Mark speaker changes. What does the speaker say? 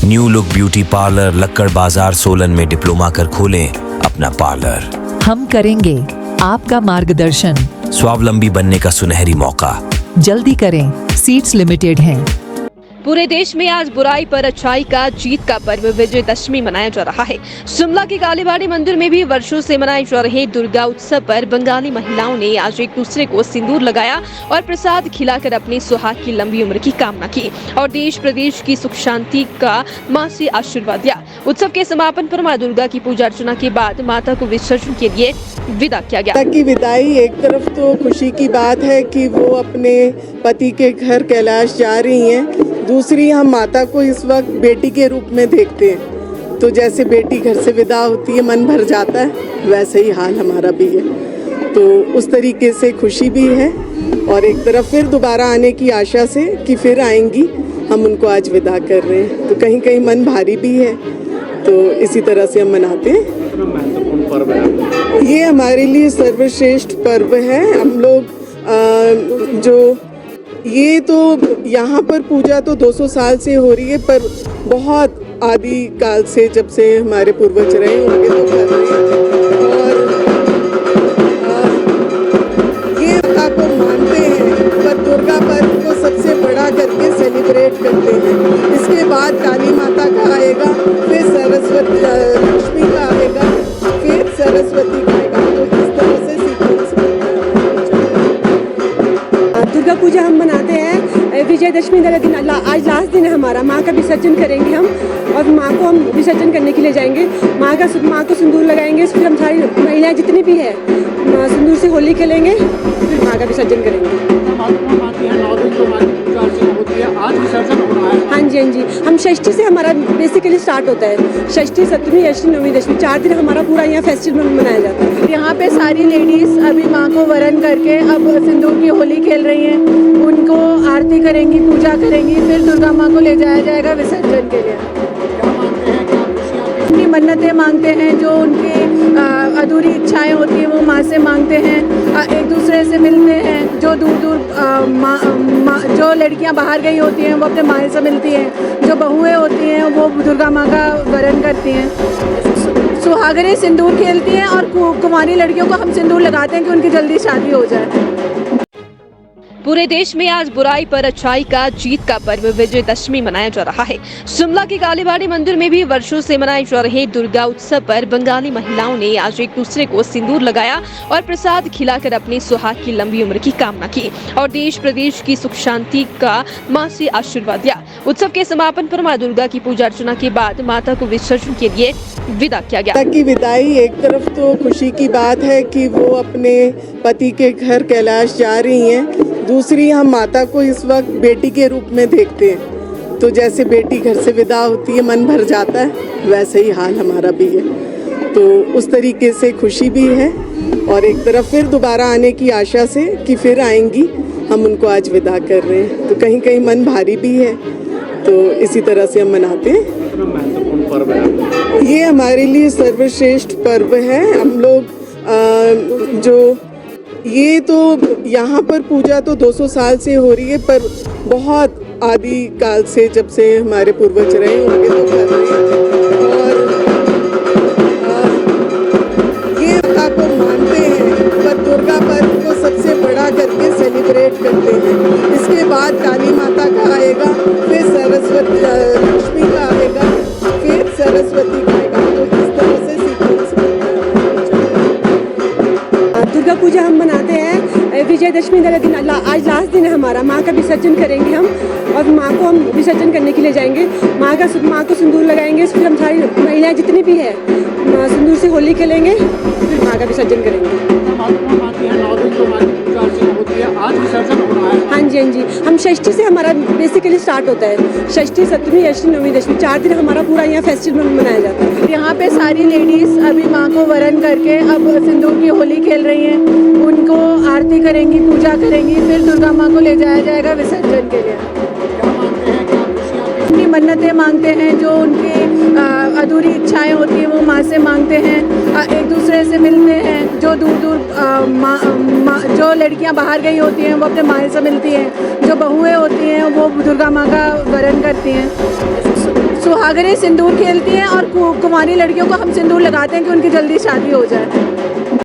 Speaker 1: New look beauty parlour लक्कड़ बाजार सोलन में diploma कर खोलें अपना पार्लर।
Speaker 2: हम करेंगे आपका मार्गदर्शन।
Speaker 1: स्वावलंबी बनने का सुनहरी मौका।
Speaker 2: जल्दी करें, सीट्स लिमिटेड हैं।
Speaker 3: पूरे देश में आज बुराई पर अच्छाई का जीत का पर्व विजयदशमी मनाया जा रहा है। शिमला के कालीबाड़ी मंदिर में भी वर्षों से मनाए जा रहे दुर्गा उत्सव पर बंगाली महिलाओं ने आज एक दूसरे को सिंदूर लगाया और प्रसाद खिलाकर अपनी सुहाग की लंबी उम्र की कामना की और देश प्रदेश की सुख शांति का मां से आशीर्वाद दिया। उत्सव के समापन पर मां दुर्गा की पूजा अर्चना के बाद माता को विसर्जन के लिए विदा किया गया।
Speaker 4: की विदाई एक तरफ तो खुशी की बात है कि वो अपने पति के घर कैलाश जा रही हैं, दूसरी हम माता को इस वक्त बेटी के रूप में देखते हैं। तो जैसे बेटी घर से विदा होती है मन भर जाता है, वैसे ही हाल हमारा भी है। तो उस तरीके से खुशी भी है और एक तरफ फिर दोबारा आने की आशा से कि फिर आएंगी, हम उनको आज विदा कर रहे हैं। तो कहीं कहीं मन भारी भी है, तो इसी तरह से हम मनाते हैं। ये हमारे लिए सर्वश्रेष्ठ पर्व है। हम लोग जो ये तो यहाँ पर पूजा तो 200 साल से हो रही है, पर बहुत आदि काल से जब से हमारे पूर्वज रहे उनके तो कर रहे हैं और ये माता को मानते हैं, पर दुर्गा पर्व को सबसे बड़ा करके सेलिब्रेट करते हैं। इसके बाद काली माता का आएगा, फिर सरस्वती लक्ष्मी का आएगा, फिर सरस्वती का आएगा। तो इस तरह से सीक्वेंस
Speaker 5: दुर्गा पूजा हम मनाते हैं। विजयदशमी वाला दिन आज लास्ट दिन है हमारा। माँ का विसर्जन करेंगे हम और माँ को हम विसर्जन करने के लिए जाएंगे। माँ को सिंदूर लगाएंगे, फिर हम सारी महिलाएं जितनी भी है सिंदूर से होली खेलेंगे, फिर माँ का विसर्जन करेंगे। हाँ जी, हम षष्ठी से हमारा बेसिकली स्टार्ट होता है। षष्ठी, सप्तमी, अष्टमी, नवमी, दशमी 4 दिन हमारा पूरा यहाँ फेस्टिवल मनाया जाता है।
Speaker 6: यहाँ पे सारी लेडीज अभी माँ को वरण करके अब सिंदूर की होली खेल रही हैं। उनको आरती करेंगी, पूजा करेंगी, फिर दुर्गा माँ को ले जाया जाएगा विसर्जन के लिए। अपनी मन्नतें मांगते हैं, जो उनकी अधूरी इच्छाएं होती हैं वो माँ से मांगते हैं। एक दूसरे से मिलते हैं। जो दूर जो लड़कियां बाहर गई होती हैं वो अपने माँ से मिलती हैं। जो बहुएं होती हैं वो दुर्गा माँ का वरण करती हैं। सुहागरें सिंदूर खेलती हैं और कुंवारी लड़कियों को हम सिंदूर लगाते हैं कि उनकी जल्दी शादी हो जाए।
Speaker 3: पूरे देश में आज बुराई पर अच्छाई का जीत का पर्व विजयदशमी मनाया जा रहा है। शिमला के कालीबाड़ी मंदिर में भी वर्षों से मनाए जा रहे दुर्गा उत्सव पर बंगाली महिलाओं ने आज एक दूसरे को सिंदूर लगाया और प्रसाद खिलाकर अपनी सुहाग की लंबी उम्र की कामना की और देश प्रदेश की सुख शांति का मां से आशीर्वाद दिया। उत्सव के समापन पर मां दुर्गा की पूजा अर्चना के बाद माता को विसर्जन के लिए विदा किया गया।
Speaker 4: की विदाई एक तरफ तो खुशी की बात है कि वो अपने पति के घर कैलाश जा रही हैं, दूसरी हम माता को इस वक्त बेटी के रूप में देखते हैं। तो जैसे बेटी घर से विदा होती है मन भर जाता है, वैसे ही हाल हमारा भी है। तो उस तरीके से खुशी भी है और एक तरफ फिर दोबारा आने की आशा से कि फिर आएंगी, हम उनको आज विदा कर रहे हैं। तो कहीं कहीं मन भारी भी है, तो इसी तरह से हम मनाते हैं। ये हमारे लिए सर्वश्रेष्ठ पर्व है। हम लोग जो ये तो यहाँ पर पूजा तो 200 साल से हो रही है, पर बहुत आदि काल से जब से हमारे पूर्वज रहे उनके तो कर रहे हैं और ये माता को मानते हैं, पर दुर्गा पर्व को सबसे बड़ा करके सेलिब्रेट करते हैं। इसके बाद काली माता का आएगा, फिर सरस्वती लक्ष्मी का आएगा, फिर सरस्वती का आएगा। तो इस तरह से सीक्वेंस
Speaker 5: दुर्गा पूजा हम मनाते हैं। विजयदशमी वाला दिन आज लास्ट दिन है हमारा। माँ का विसर्जन करेंगे हम और माँ को हम विसर्जन करने के लिए जाएंगे। माँ को सिंदूर लगाएंगे, फिर हम सारी महिलाएं जितनी भी है सिंदूर से होली खेलेंगे, फिर माँ का विसर्जन करेंगे। हाँ जी, हम षष्ठी से हमारा बेसिकली स्टार्ट होता है। षष्ठी, सप्तमी, अष्टमी, नवमी, दशमी 4 दिन हमारा पूरा यहाँ फेस्टिवल मनाया जाता है।
Speaker 6: यहाँ पे सारी लेडीज अभी माँ को वरण करके अब सिंदूर की होली खेल रही हैं। उनको आरती करेंगी, पूजा करेंगी, फिर दुर्गा माँ को ले जाया जाएगा विसर्जन के लिए। अपनी मन्नतें मांगते हैं, जो उनकी अधूरी इच्छाएं होती हैं वो माँ से मांगते हैं। एक दूसरे से मिलते हैं। जो दूर जो लड़कियां बाहर गई होती हैं वो अपने माँ से मिलती हैं। जो बहुएं होती हैं वो दुर्गा माँ का वरण करती हैं। सुहागनें सिंदूर खेलती हैं और कुंवारी लड़कियों को हम सिंदूर लगाते हैं कि उनकी जल्दी शादी हो जाए।